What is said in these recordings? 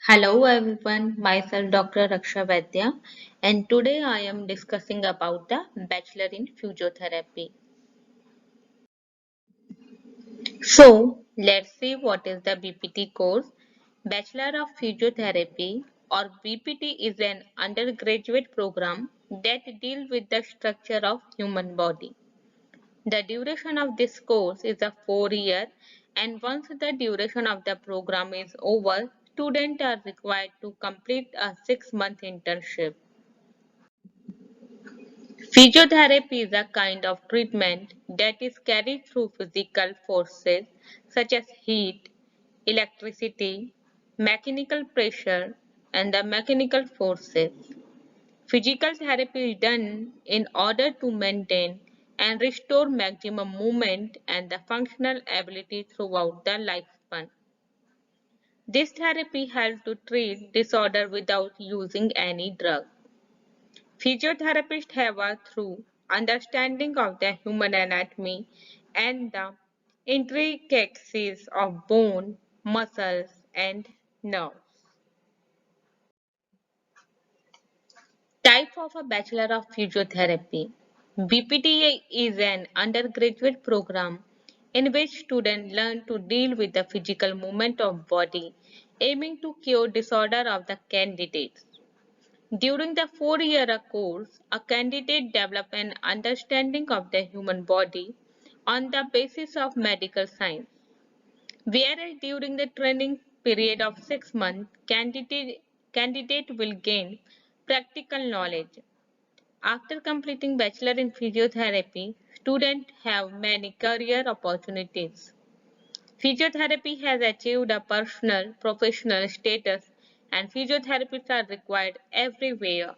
Hello everyone, myself Dr. Raksha Vaidya, and today I am discussing about the Bachelor in Physiotherapy. So, let's see what is the BPT course. Bachelor of Physiotherapy or BPT is an undergraduate program that deals with the structure of human body. The duration of this course is a 4 year, and once the duration of the program is over, students are required to complete a 6 month internship. Physiotherapy is a kind of treatment that is carried through physical forces such as heat, electricity, mechanical pressure, and the mechanical forces. Physical therapy is done in order to maintain and restore maximum movement and the functional ability throughout the lifespan. This therapy helps to treat disorder without using any drug. Physiotherapists have a thorough understanding of the human anatomy and the intricacies of bone, muscles, and nerves. Type of a Bachelor of Physiotherapy. BPTA is an undergraduate program in which students learn to deal with the physical movement of body, aiming to cure disorder of the candidates. During the 4 year course, a candidate develops an understanding of the human body on the basis of medical science, whereas during the training period of 6 months, candidate will gain practical knowledge. After completing Bachelor in Physiotherapy, students have many career opportunities. Physiotherapy has achieved a personal, professional status, and physiotherapists are required everywhere.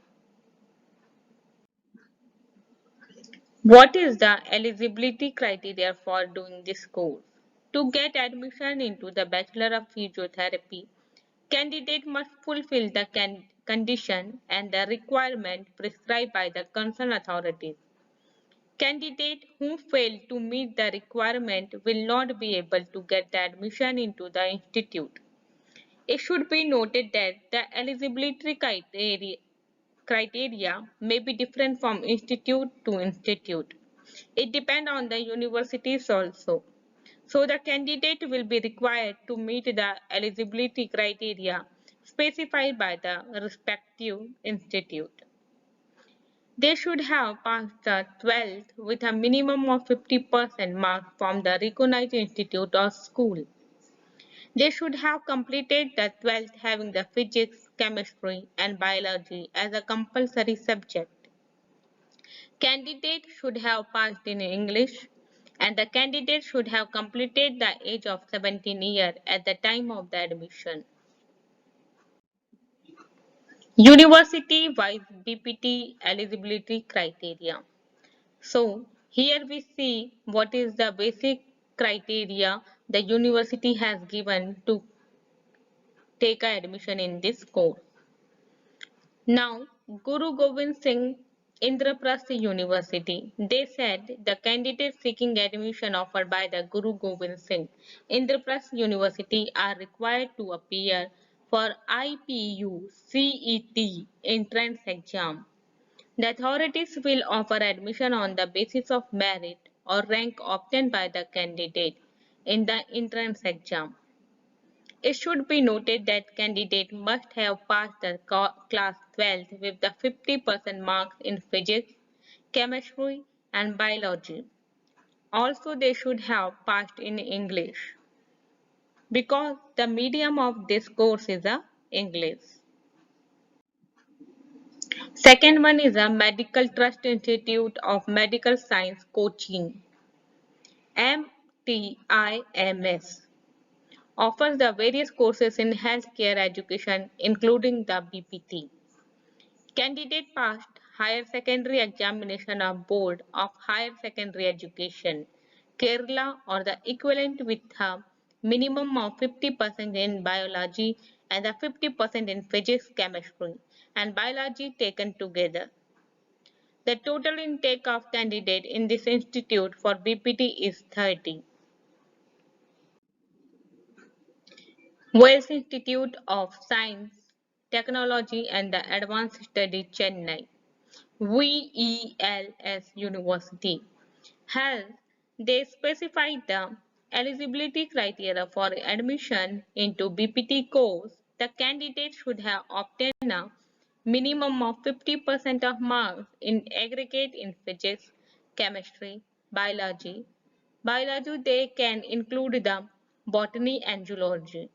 What is the eligibility criteria for doing this course? To get admission into the Bachelor of Physiotherapy, candidate must fulfill the condition and the requirement prescribed by the concerned authorities. Candidates who fail to meet the requirement will not be able to get the admission into the institute. It should be noted that the eligibility criteria may be different from institute to institute. It depends on the universities also. So the candidate will be required to meet the eligibility criteria specified by the respective institute. They should have passed the 12th with a minimum of 50% marks from the recognized institute or school. They should have completed the 12th having the physics, chemistry, and biology as a compulsory subject. Candidate should have passed in English, and the candidate should have completed the age of 17 years at the time of the admission. University-wise BPT eligibility criteria. So here we see what is the basic criteria the university has given to take admission in this course. Now, Guru Gobind Singh Indraprasth University. They said the candidates seeking admission offered by the Guru Gobind Singh Indraprasth University are required to appear for IPU CET entrance exam. The authorities will offer admission on the basis of merit or rank obtained by the candidate in the entrance exam. It should be noted that candidate must have passed the class 12th with the 50% marks in physics, chemistry, and biology. Also, they should have passed in English because the medium of this course is a English. Second one is a Medical Trust Institute of Medical Science Cochin, MTIMS. Offers the various courses in healthcare education including the BPT. Candidate passed higher secondary examination of Board of Higher Secondary Education, Kerala or the equivalent with a minimum of 50% in biology and the 50% in physics, chemistry and biology taken together. The total intake of candidate in this institute for BPT is 30. Wells Institute of Science, Technology and the Advanced Studies, Chennai, VELS University. Hence, they specified the eligibility criteria for admission into BPT course. The candidate should have obtained a minimum of 50% of marks in aggregate in physics, chemistry, biology. Biology they can include the botany and zoology.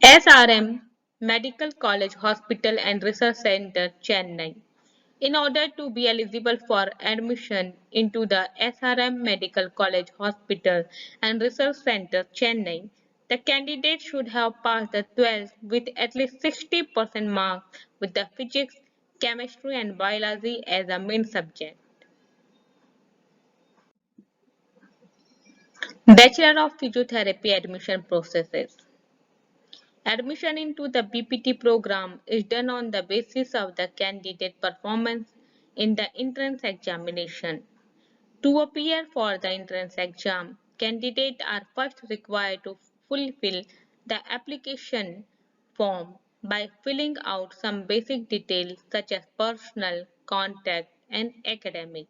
SRM Medical College Hospital and Research Center, Chennai. In order to be eligible for admission into the SRM Medical College Hospital and Research Center, Chennai, the candidate should have passed the 12th with at least 60% marks with the physics, chemistry and biology as a main subject. Bachelor of Physiotherapy admission processes. Admission into the BPT program is done on the basis of the candidate performance in the entrance examination. To appear for the entrance exam, candidates are first required to fulfill the application form by filling out some basic details such as personal, contact, and academic.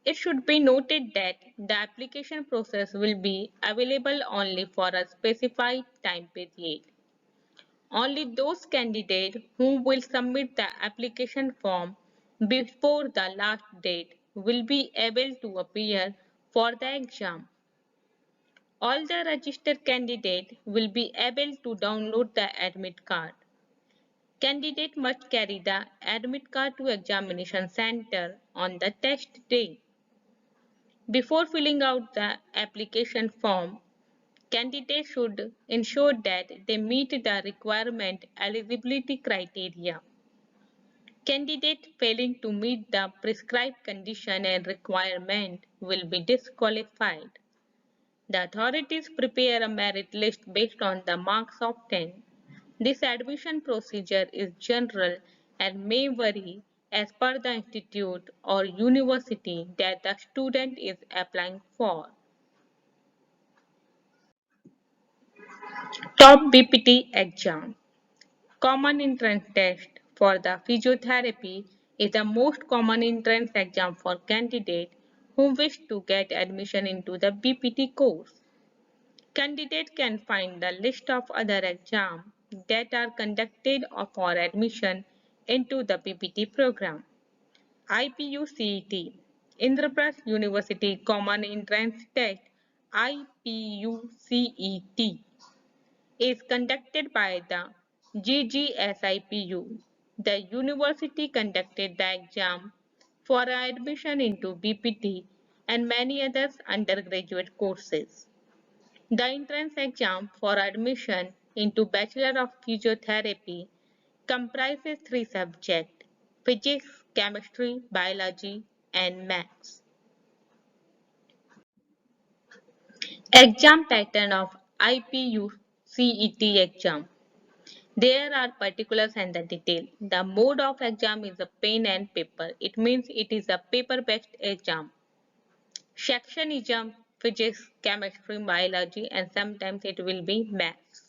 It should be noted that the application process will be available only for a specified time period. Only those candidates who will submit the application form before the last date will be able to appear for the exam. All the registered candidates will be able to download the admit card. Candidate must carry the admit card to examination center on the test day. Before filling out the application form, candidates should ensure that they meet the requirement eligibility criteria. Candidate failing to meet the prescribed condition and requirement will be disqualified. The authorities prepare a merit list based on the marks obtained. This admission procedure is general and may vary as per the institute or university that the student is applying for. Top BPT exam. Common entrance test for the physiotherapy is the most common entrance exam for candidates who wish to get admission into the BPT course. Candidate can find the list of other exams that are conducted for admission into the BPT program. IPUCET, Indraprasth University Common Entrance Test, IPUCET, is conducted by the GGSIPU. The university conducted the exam for admission into BPT and many other undergraduate courses. The entrance exam for admission into Bachelor of Physiotherapy comprises three subjects: physics, chemistry, biology, and maths. Exam pattern of IPUCET exam. There are particulars and the detail. The mode of exam is a pen and paper. It means it is a paper-based exam. Section exam, physics, chemistry, biology, and sometimes it will be maths.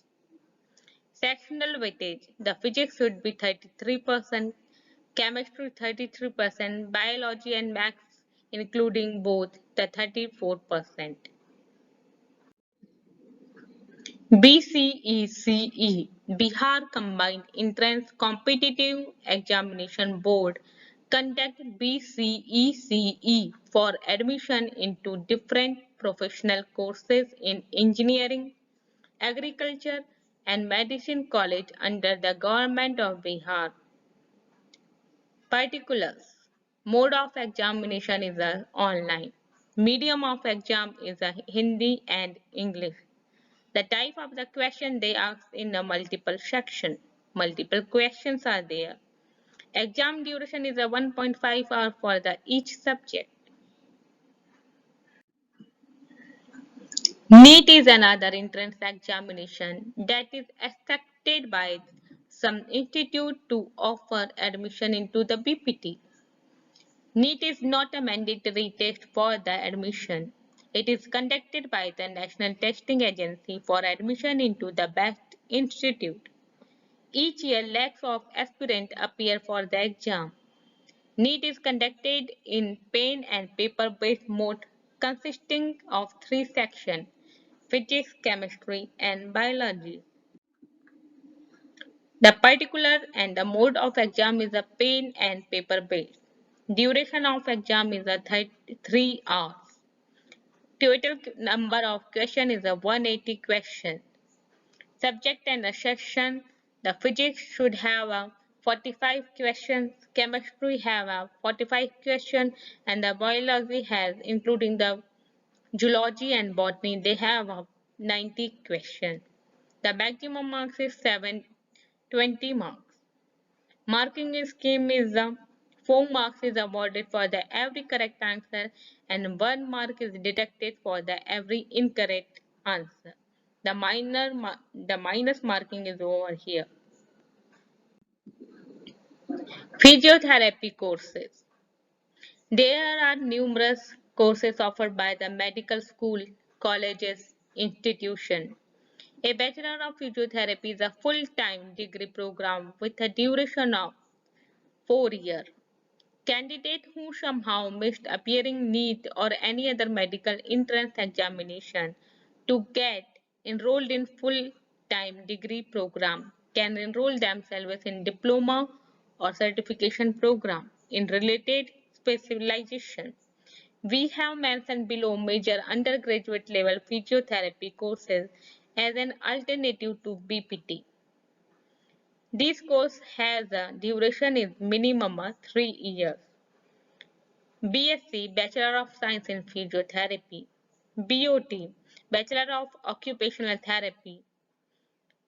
Sectional weightage. The physics should be 33%, chemistry 33%, biology and maths including both the 34%. BCECE Bihar Combined Entrance Competitive Examination Board conduct BCECE for admission into different professional courses in engineering, agriculture and medicine college under the government of Bihar. Particulars. Mode of examination is online. Medium of exam is Hindi and English. The type of the question they ask in a multiple section. Multiple questions are there. Exam duration is a 1.5 hour for each subject. NEET is another entrance examination that is accepted by some institute to offer admission into the BPT. NEET is not a mandatory test for the admission. It is conducted by the National Testing Agency for admission into the best institute. Each year, lakhs of aspirants appear for the exam. NEET is conducted in pen and paper-based mode consisting of three sections: physics, chemistry, and biology. The particular and the mode of exam is a pen and paper based. Duration of exam is a 3 hours. Total number of question is a 180 question. Subject and a section. The physics should have a 45 questions, chemistry have a 45 question, and the biology has, including the zoology and botany, they have a 90 question. The maximum marks is 720 marks. Marking scheme is 4 marks is awarded for the every correct answer and 1 mark is deducted for the every incorrect answer. The minus marking is over here. Physiotherapy courses. There are numerous courses offered by the medical school, colleges, institution. A Bachelor of Physiotherapy is a full-time degree program with a duration of 4 years. Candidates who somehow missed appearing NEET or any other medical entrance examination to get enrolled in full-time degree program can enroll themselves in diploma or certification program in related specialization. We have mentioned below major undergraduate level physiotherapy courses as an alternative to BPT. This course has a duration is minimum 3 years. BSc Bachelor of Science in Physiotherapy, BOT Bachelor of Occupational Therapy,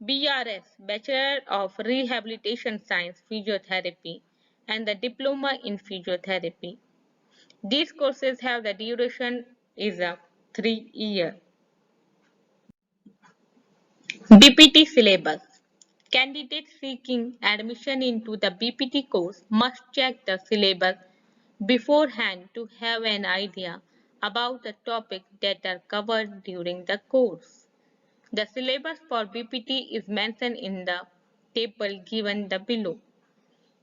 BRS Bachelor of Rehabilitation Science Physiotherapy, and the Diploma in Physiotherapy. These courses have the duration is a 3 year. BPT syllabus. Candidates seeking admission into the BPT course must check the syllabus beforehand to have an idea about the topics that are covered during the course. The syllabus for BPT is mentioned in the table given below.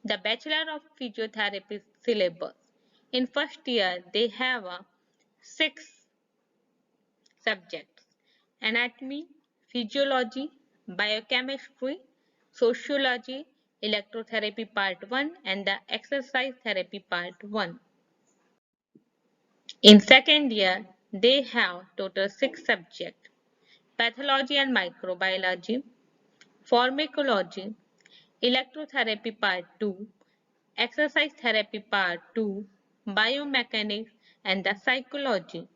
The Bachelor of Physiotherapy syllabus. In first year, they have 6 subjects: anatomy, physiology, biochemistry, sociology, electrotherapy part 1 and the exercise therapy part 1. In second year, they have total 6 subjects: pathology and microbiology, pharmacology, electrotherapy part 2, exercise therapy part 2, biomechanics and the psychology.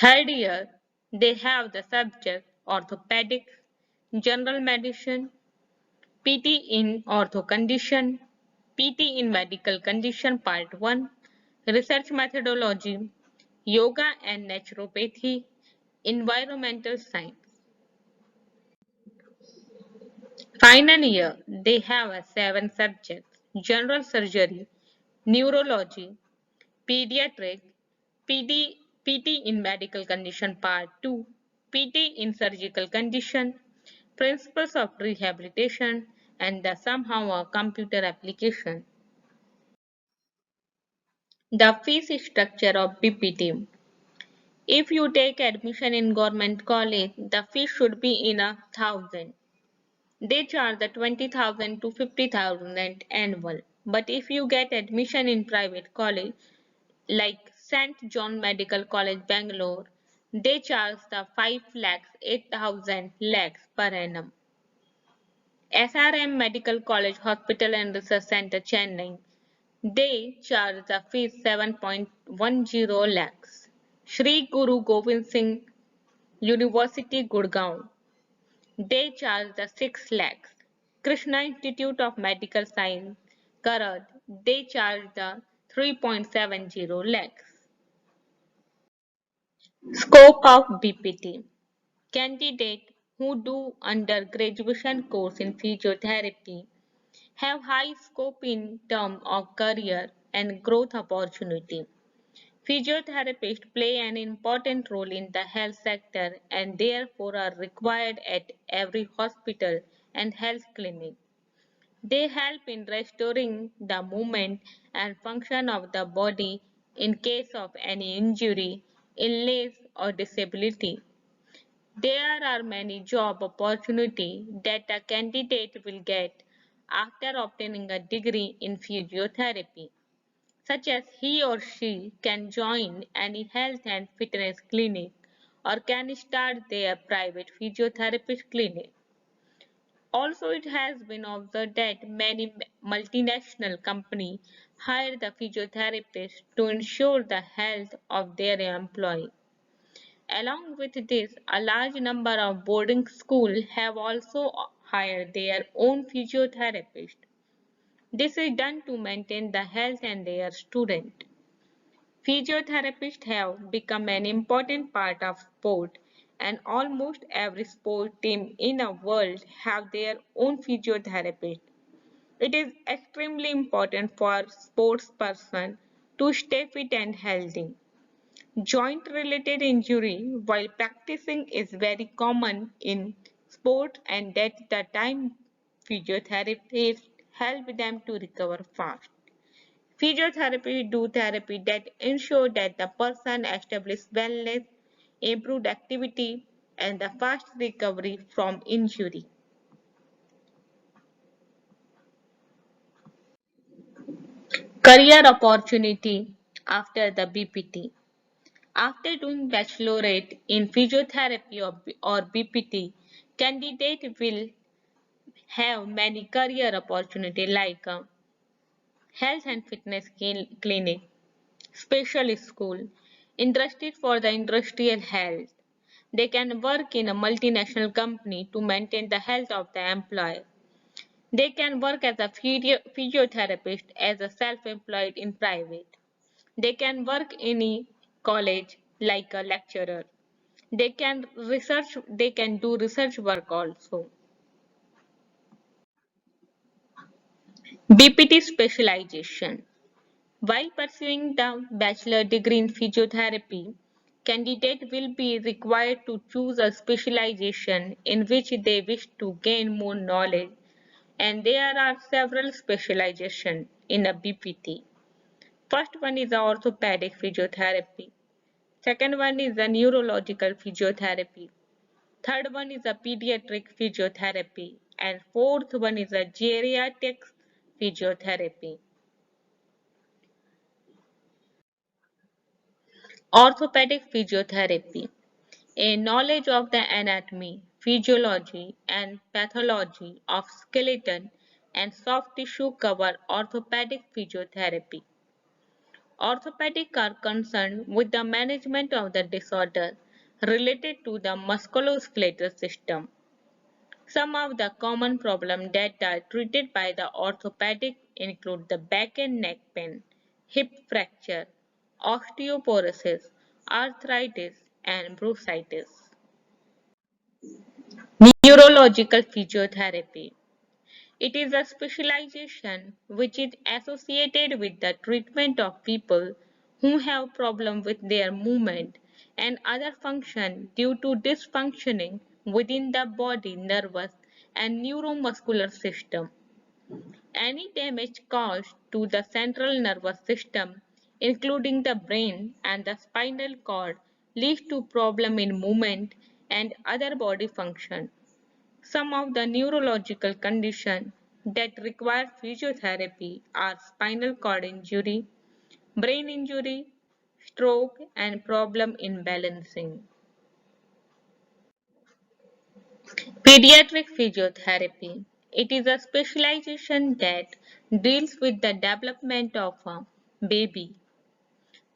Third year, they have the subject orthopedics, general medicine, PT in ortho condition, PT in medical condition part 1, research methodology, yoga and naturopathy, environmental science. Final year, they have 7 subjects: general surgery, neurology, pediatric, PT in medical condition part 2, PT in surgical condition, principles of rehabilitation, and the somehow a computer application. The fees structure of BPT. If you take admission in government college, the fee should be in 1,000. They charge the 20,000 to 50,000 annual. But if you get admission in private college like St. John Medical College, Bangalore, they charge the 5 lakhs 8,000 lakhs per annum. SRM Medical College Hospital and Research Center, Chennai, they charge the fees 7.10 lakhs. Sri Guru Gobind Singh University, Gurgaon, they charge the 6 lakhs. Krishna Institute of Medical Science, Karad, they charge the 3.70 lakhs. Scope of BPT. Candidates who do undergraduation course in physiotherapy have high scope in terms of career and growth opportunity. Physiotherapists play an important role in the health sector and therefore are required at every hospital and health clinic. They help in restoring the movement and function of the body in case of any injury, illness, or disability. There are many job opportunities that a candidate will get after obtaining a degree in physiotherapy, such as he or she can join any health and fitness clinic or can start their private physiotherapist clinic. Also, it has been observed that many multinational companies hire the physiotherapists to ensure the health of their employees. Along with this, a large number of boarding schools have also hired their own physiotherapists. This is done to maintain the health and their students. Physiotherapists have become an important part of sport, and almost every sport team in the world have their own physiotherapist. It is extremely important for sports person to stay fit and healthy. Joint related injury while practicing is very common in sport and at the time physiotherapists help them to recover fast. Physiotherapy do therapy that ensure that the person establishes wellness, improved activity, and the fast recovery from injury. Career opportunity after the BPT. After doing bachelorate in physiotherapy or BPT, candidate will have many career opportunity like health and fitness clinic, special school, interested for the industrial health. They can work in a multinational company to maintain the health of the employee. They can work as a physiotherapist as a self-employed in private. They can work in a college like a lecturer. They can do research work also. BPT specialization. While pursuing the bachelor degree in physiotherapy, candidate will be required to choose a specialization in which they wish to gain more knowledge, and there are several specializations in a BPT. First one is the orthopedic physiotherapy. Second one is the neurological physiotherapy. Third one is a pediatric physiotherapy. And fourth one is a geriatric physiotherapy. Orthopedic physiotherapy. A knowledge of the anatomy, physiology, and pathology of skeleton and soft tissue cover orthopedic physiotherapy. Orthopedic are concerned with the management of the disorder related to the musculoskeletal system. Some of the common problems that are treated by the orthopedic include the back and neck pain, hip fracture, osteoporosis, arthritis, and bursitis. Neurological physiotherapy. It is a specialization which is associated with the treatment of people who have problems with their movement and other function due to dysfunctioning within the body, nervous, and neuromuscular system. Any damage caused to the central nervous system, including the brain and the spinal cord, leads to problem in movement and other body function. Some of the neurological conditions that require physiotherapy are spinal cord injury, brain injury, stroke, and problem in balancing. Pediatric physiotherapy. It is a specialization that deals with the development of a baby,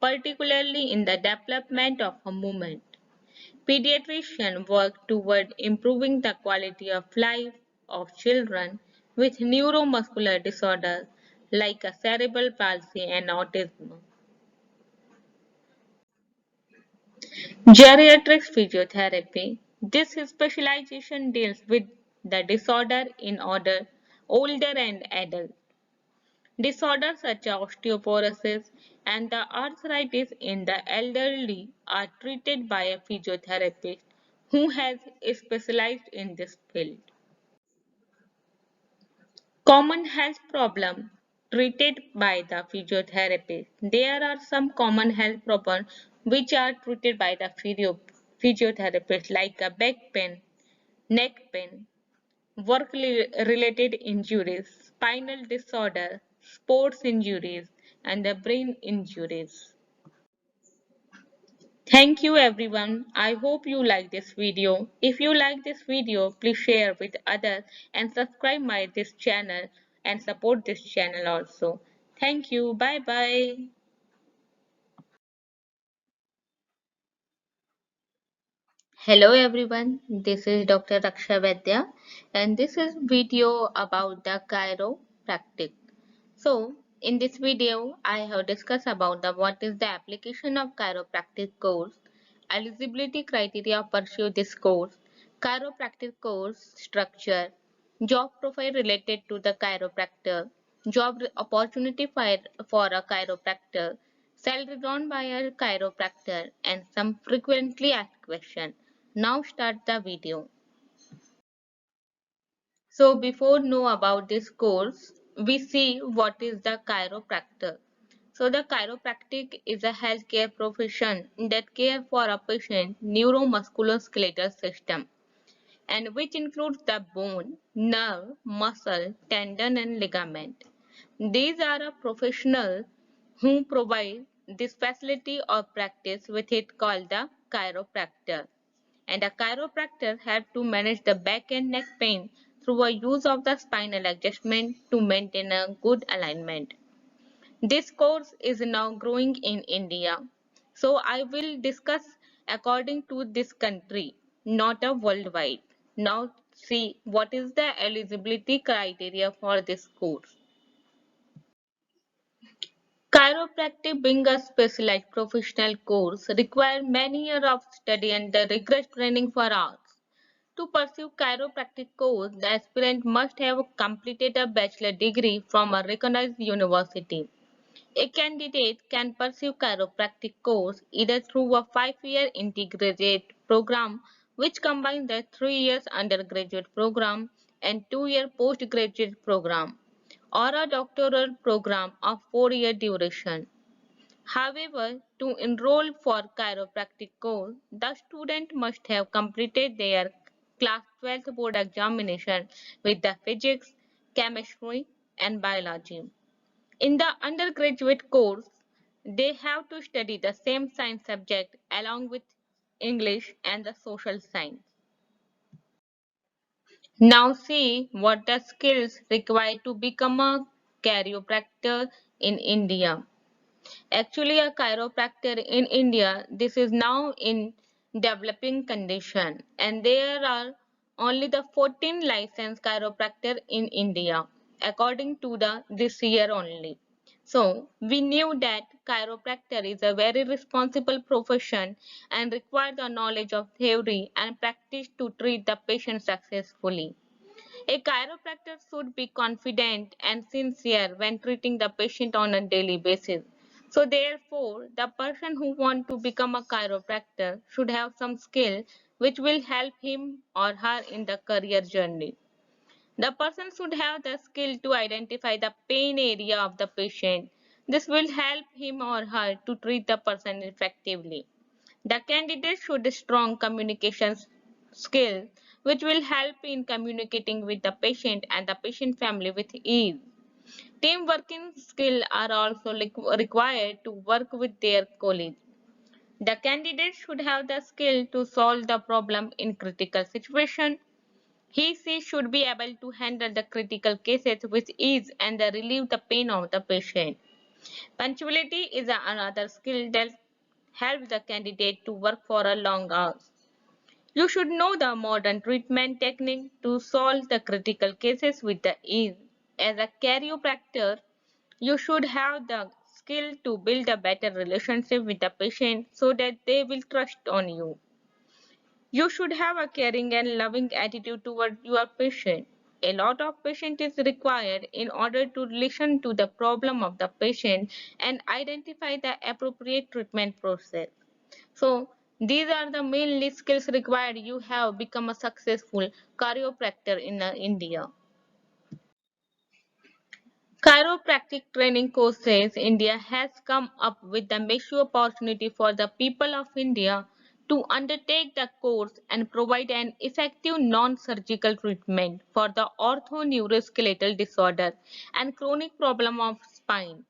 particularly in the development of a movement. Pediatricians work toward improving the quality of life of children with neuromuscular disorders like a cerebral palsy and autism. Geriatric physiotherapy. This specialization deals with the disorder in older and adults. Disorders such as osteoporosis and the arthritis in the elderly are treated by a physiotherapist who has specialized in this field. Common health problems treated by the physiotherapist. There are some common health problems which are treated by the physiotherapist like a back pain, neck pain, work-related injuries, spinal disorder, sports injuries, and the brain injuries. Thank you everyone. I hope you like this video. If you like this video, please share with others and subscribe my this channel and support this channel also. Thank you. Bye bye. Hello everyone, this is Dr. Raksha Vaidya and this is video about the chiropractic. So in this video I have discussed about what is the application of chiropractic course, eligibility criteria of pursue this course, chiropractic course structure, job profile related to the chiropractor, job opportunity for a chiropractor, salary drawn by a chiropractor and some frequently asked questions. Now start the video. So before know about this course, we see what is the chiropractor. So the chiropractic is a healthcare profession that care for a patient neuromusculoskeletal system and which includes the bone, nerve, muscle, tendon and ligament. These are a professional who provide this facility or practice with it called the chiropractor. And a chiropractor have to manage the back and neck pain through a use of the spinal adjustment to maintain a good alignment. This course is now growing in India. So I will discuss according to this country, not a worldwide. Now see what is the eligibility criteria for this course. Chiropractic being a specialized professional course requires many years of study and the rigorous training for hours. To pursue chiropractic course, the aspirant must have completed a bachelor degree from a recognized university. A candidate can pursue chiropractic course either through a 5-year integrated program which combines the 3 years undergraduate program and 2-year postgraduate program or a doctoral program of 4-year duration. However, to enroll for chiropractic course, the student must have completed their class 12th board examination with the physics, chemistry and biology. In the undergraduate course, they have to study the same science subject along with English and the social science. Now see what the skills required to become a chiropractor in India. Actually, a chiropractor in India, this is now in developing condition, and there are only the 14 licensed chiropractor in India, according to the this year only. So we knew that chiropractor is a very responsible profession and requires the knowledge of theory and practice to treat the patient successfully. A chiropractor should be confident and sincere when treating the patient on a daily basis. So therefore, the person who wants to become a chiropractor should have some skill which will help him or her in the career journey. The person should have the skill to identify the pain area of the patient. This will help him or her to treat the person effectively. The candidate should strong communication skills which will help in communicating with the patient and the patient family with ease. Team working skills are also required to work with their colleagues. The candidate should have the skill to solve the problem in critical situation. He should be able to handle the critical cases with ease and relieve the pain of the patient. Punctuality is another skill that helps the candidate to work for a long hours. You should know the modern treatment technique to solve the critical cases with the ease. As a chiropractor, you should have the skill to build a better relationship with the patient so that they will trust on you. You should have a caring and loving attitude toward your patient. a lot of patience is required in order to listen to the problem of the patient and identify the appropriate treatment process. So these are the mainly skills required you have become a successful chiropractor in India. Chiropractic training courses India has come up with the massive opportunity for the people of India to undertake the course and provide an effective non-surgical treatment for the orthoneuroscletal disorder and chronic problem of spine.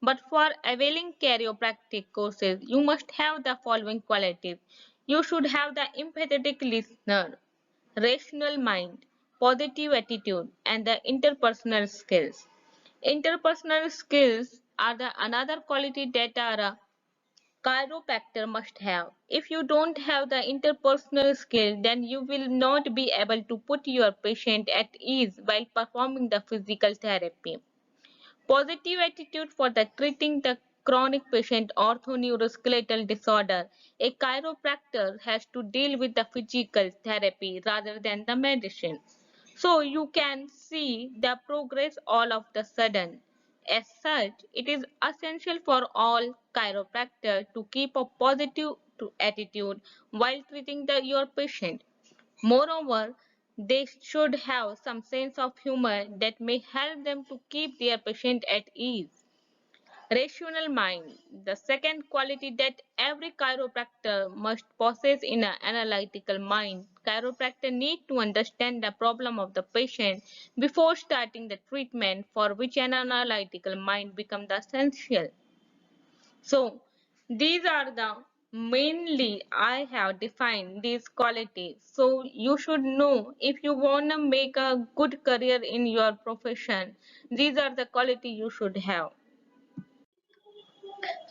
But for availing chiropractic courses, you must have the following qualities. You should have the empathetic listener, rational mind, positive attitude, and the interpersonal skills. Interpersonal skills are the another quality that a chiropractor must have. If you don't have the interpersonal skill, then you will not be able to put your patient at ease while performing the physical therapy. Positive attitude for the treating the chronic patient orthoneuroscletal disorder. A chiropractor has to deal with the physical therapy rather than the medicine. So you can see the progress all of the sudden. As such, it is essential for all chiropractors to keep a positive attitude while treating your patient. Moreover, they should have some sense of humor that may help them to keep their patient at ease. Rational mind. The second quality that every chiropractor must possess in an analytical mind. Chiropractor need to understand the problem of the patient before starting the treatment, for which an analytical mind becomes essential. So these are the mainly I have defined these qualities. So you should know if you want to make a good career in your profession, these are the quality you should have.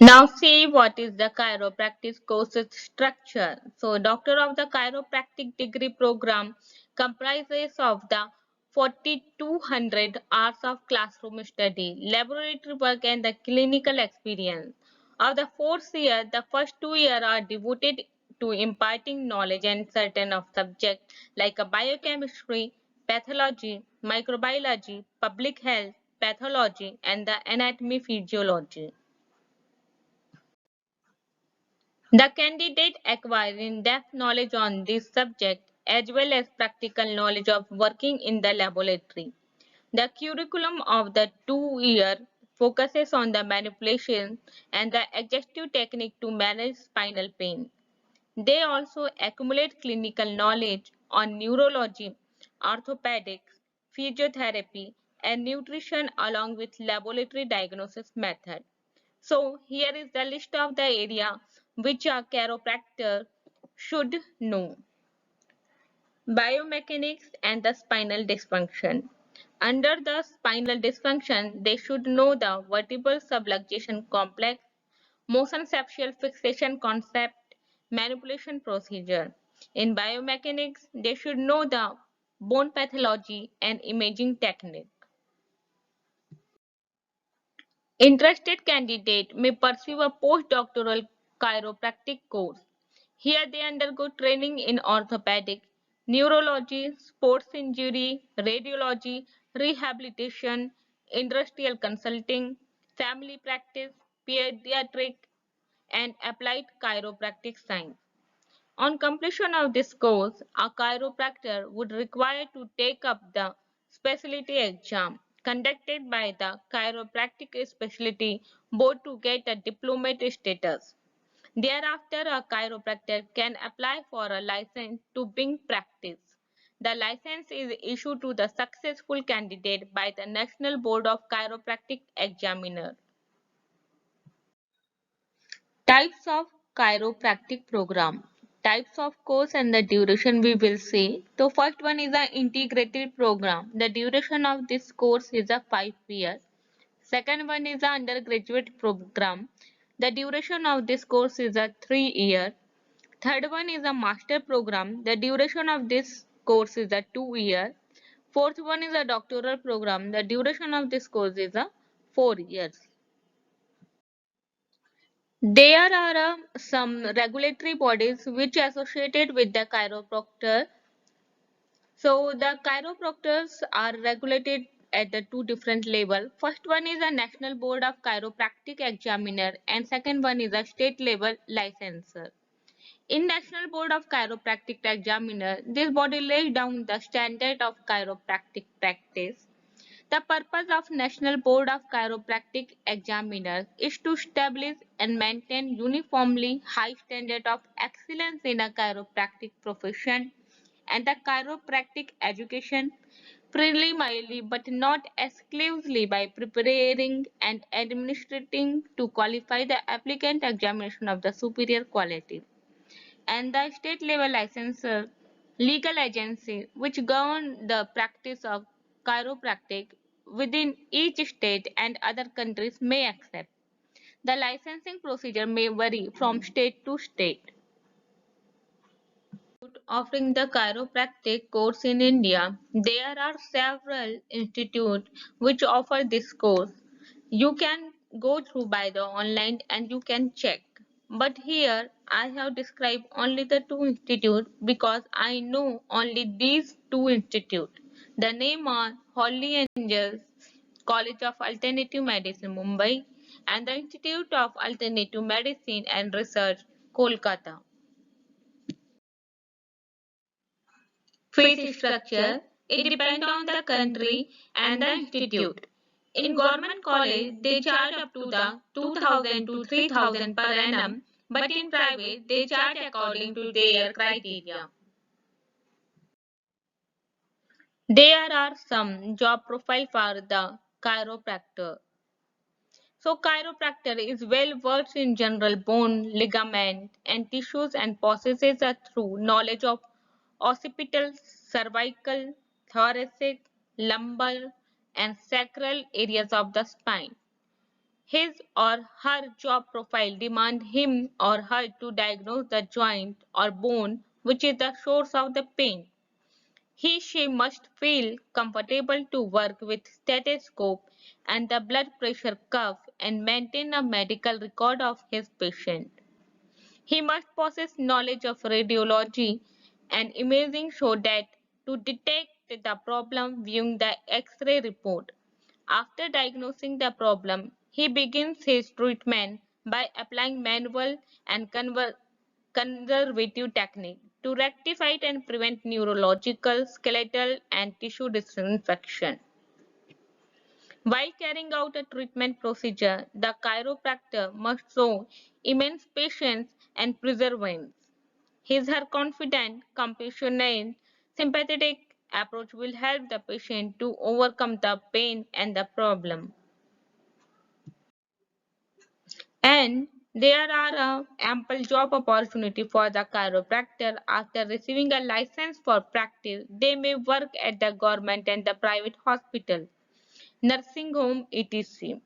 Now see what is the chiropractic course structure. So Doctor of the Chiropractic degree program comprises of the 4200 hours of classroom study, laboratory work and the clinical experience. Of the fourth year, the first 2 years are devoted to imparting knowledge and certain of subjects like biochemistry, pathology, microbiology, public health, pathology and the anatomy physiology. The candidate acquires in-depth knowledge on this subject as well as practical knowledge of working in the laboratory. The curriculum of the 2 year focuses on the manipulation and the exhaustive technique to manage spinal pain. They also accumulate clinical knowledge on neurology, orthopedics, physiotherapy, and nutrition along with laboratory diagnosis method. So here is the list of the area which a chiropractor should know. Biomechanics and the spinal dysfunction. Under the spinal dysfunction, they should know the vertebral subluxation complex, motion septal fixation concept, manipulation procedure. In biomechanics, they should know the bone pathology and imaging technique. Interested candidate may pursue a postdoctoral chiropractic course. Here they undergo training in orthopedic, neurology, sports injury, radiology, rehabilitation, industrial consulting, family practice, pediatric, and applied chiropractic science. On completion of this course, a chiropractor would require to take up the specialty exam conducted by the Chiropractic Specialty Board to get a diplomate status. Thereafter, a chiropractor can apply for a license to begin practice. The license is issued to the successful candidate by the National Board of Chiropractic Examiner. Types of chiropractic program. Types of course and the duration we will see. So first one is an integrated program. The duration of this course is a 5 year. Second one is an undergraduate program. The duration of this course is a 3 year. Third one is a master program. The duration of this course is a 2 year. Fourth one is a doctoral program. The duration of this course is a 4 years. There are some regulatory bodies which are associated with the chiropractor So the chiropractors are regulated at the two different level. First one is a National Board of Chiropractic Examiner and second one is a state level licensor. In National Board of Chiropractic Examiner, this body lays down the standard of chiropractic practice. The purpose of National Board of Chiropractic Examiners is to establish and maintain uniformly high standard of excellence in a chiropractic profession and the chiropractic education primarily but not exclusively by preparing and administrating to qualify the applicant examination of the superior quality and the state level licensor legal agency which govern the practice of chiropractic within each state and other countries may accept. The licensing procedure may vary from state to state. Offering the chiropractic course in India, there are several institutes which offer this course. You can go through by the online and you can check. But here I have described only the two institutes because I know only these two institutes. The name are Holy Angels College of Alternative Medicine Mumbai and the Institute of Alternative Medicine and Research Kolkata. Fees structure. It depends on the country and the institute. In government college, they charge up to the 2000 to 3000 per annum, but in private, they charge according to their criteria. There are some job profile for the chiropractor. So chiropractor is well versed in general bone, ligament, and tissues and possesses a thorough knowledge of occipital, cervical, thoracic, lumbar, and sacral areas of the spine. His or her job profile demands him or her to diagnose the joint or bone which is the source of the pain. He/she must feel comfortable to work with stethoscope and the blood pressure cuff and maintain a medical record of his patient. He must possess knowledge of radiology and imaging so that to detect the problem viewing the X-ray report. After diagnosing the problem, he begins his treatment by applying manual and conservative technique to rectify it and prevent neurological, skeletal, and tissue disinfection. While carrying out a treatment procedure, the chiropractor must show immense patience and perseverance. His/her confident, compassionate, sympathetic approach will help the patient to overcome the pain and the problem. And there are ample job opportunity for the chiropractor after receiving a license for practice. They may work at the government and the private hospital, nursing home, etc.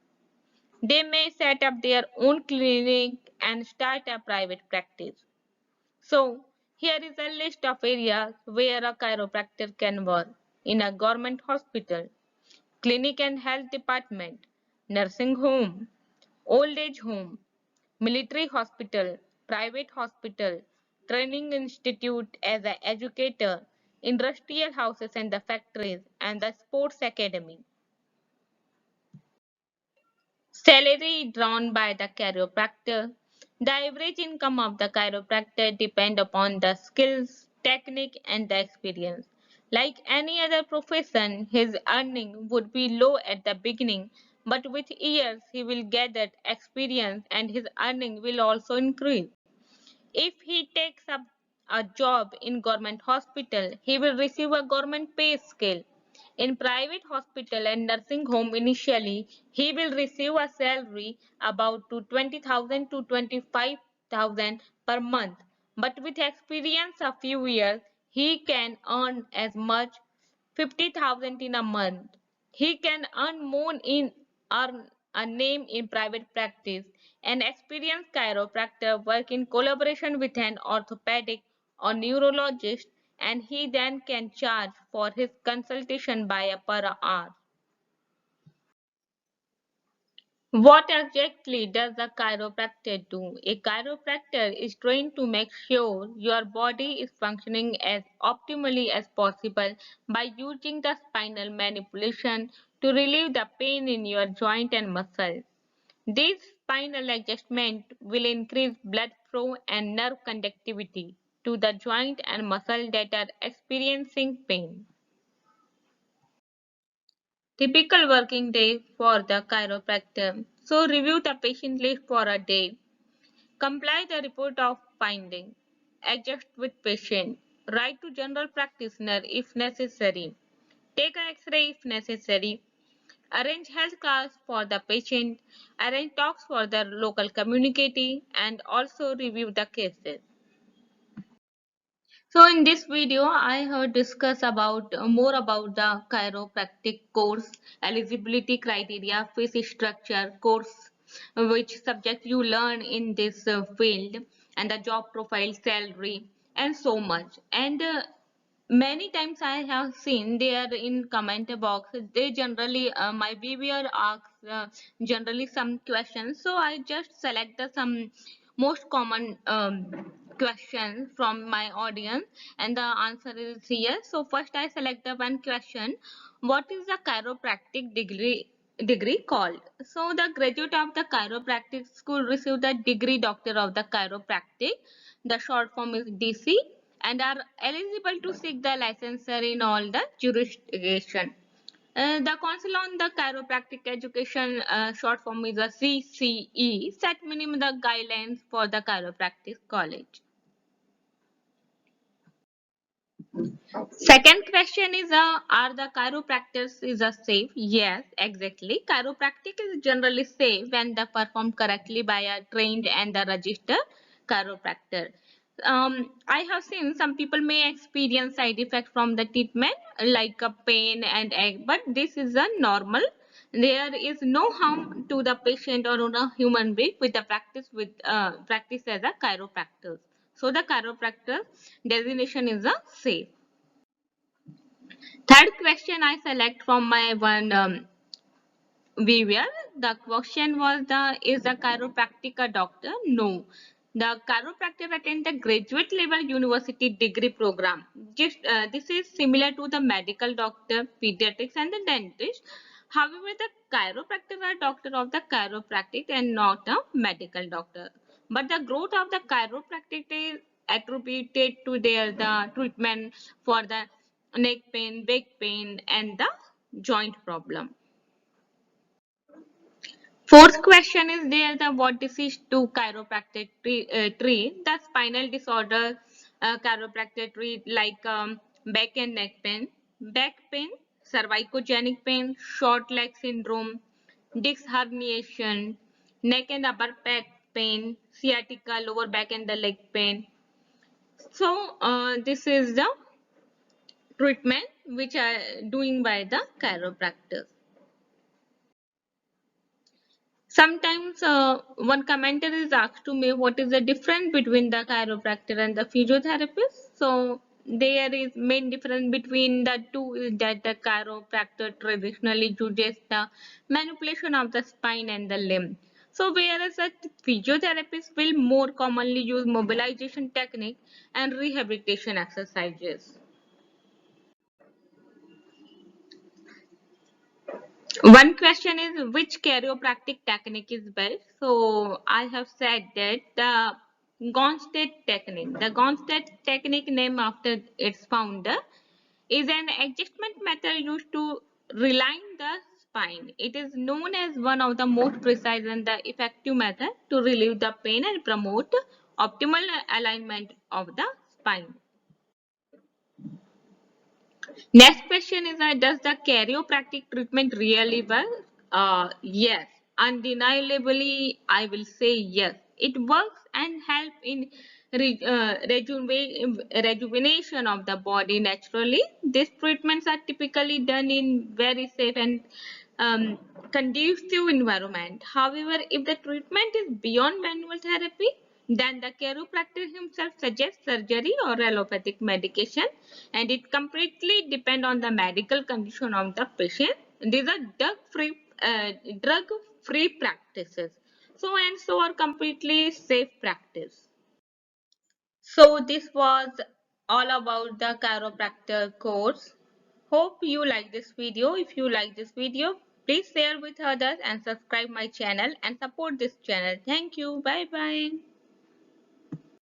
They may set up their own clinic and start a private practice. So, here is a list of areas where a chiropractor can work in a government hospital, clinic and health department, nursing home, old age home, military hospital, private hospital, training institute as an educator, industrial houses and the factories, and the sports academy. Salary drawn by the chiropractor. The average income of the chiropractor depends upon the skills, technique, and the experience. Like any other profession, his earning would be low at the beginning, but with years he will get that experience and his earning will also increase. If he takes up a job in government hospital, he will receive a government pay scale. In private hospital and nursing home initially, he will receive a salary about to 20,000 to 25,000 per month. But with experience a few years, he can earn as much 50,000 in a month. He can earn more in earn a name in private practice. An experienced chiropractor work in collaboration with an orthopedic or neurologist and he then can charge for his consultation by a per hour. What exactly does a chiropractor do? A chiropractor is trained to make sure your body is functioning as optimally as possible by using the spinal manipulation to relieve the pain in your joint and muscle. This spinal adjustment will increase blood flow and nerve conductivity to the joint and muscle that are experiencing pain. Typical working day for the chiropractor. So review the patient list for a day. Comply the report of finding. Adjust with patient. Write to general practitioner if necessary. Take a X-ray if necessary. Arrange health class for the patient. Arrange talks for the local community and also review the cases. So in this video, I have discussed about more about the chiropractic course, eligibility criteria, fee structure, course, which subject you learn in this field, and the job profile, salary, and so much. And many times I have seen there in comment box, they generally my viewer asks generally some questions, so I just select the some most common questions from my audience, and the answer is here. So first I select the one question: what is the chiropractic degree called? So the graduate of the chiropractic school receive the degree doctor of the chiropractic. The short form is DC, and are eligible to seek the licensure in all the jurisdiction. The Council on the Chiropractic Education, short form is a CCE, set minimum the guidelines for the chiropractic college. Second question is, are the chiropractors is a safe? Yes, exactly. Chiropractic is generally safe when the performed correctly by a trained and the registered chiropractor. I have seen some people may experience side effects from the treatment like a pain and ache, but this is a normal. There is no harm to the patient or on a human being with the practice as a chiropractor. So the chiropractor designation is a safe. Third question I select from my one viewer. The question was, the is the chiropractic a doctor? No. The chiropractor attend the graduate level university degree program. This is similar to the medical doctor, pediatrics, and the dentist. However, the chiropractor are doctor of the chiropractic and not a medical doctor. But the growth of the chiropractic is attributed to their the treatment for the neck pain, back pain, and the joint problem. Fourth question is there, the what disease to chiropractic treat? The spinal disorder chiropractic treat like back and neck pain, cervicogenic pain, short leg syndrome, disc herniation, neck and upper back pain, sciatica, lower back and the leg pain. So this is the treatment which are doing by the chiropractors. Sometimes one commenter is asked to me what is the difference between the chiropractor and the physiotherapist. So there is main difference between the two is that the chiropractor traditionally uses the manipulation of the spine and the limb. So whereas a physiotherapist will more commonly use mobilization technique and rehabilitation exercises. One question is which chiropractic technique is best? So I have said that the Gonstead technique. The Gonstead technique, named after its founder, is an adjustment method used to realign the spine. It is known as one of the most precise and the effective method to relieve the pain and promote optimal alignment of the spine. Next question is, does the chiropractic treatment really work? Yes, undeniably, I will say yes. It works and help in rejuvenation of the body naturally. These treatments are typically done in very safe and um, conducive environment. However, if the treatment is beyond manual therapy, then the chiropractor himself suggests surgery or allopathic medication, and it completely depends on the medical condition of the patient. These are drug-free free practices. So are completely safe practice. So this was all about the chiropractor course. Hope you like this video. If you like this video, please share with others and subscribe my channel and support this channel. Thank you. Bye bye.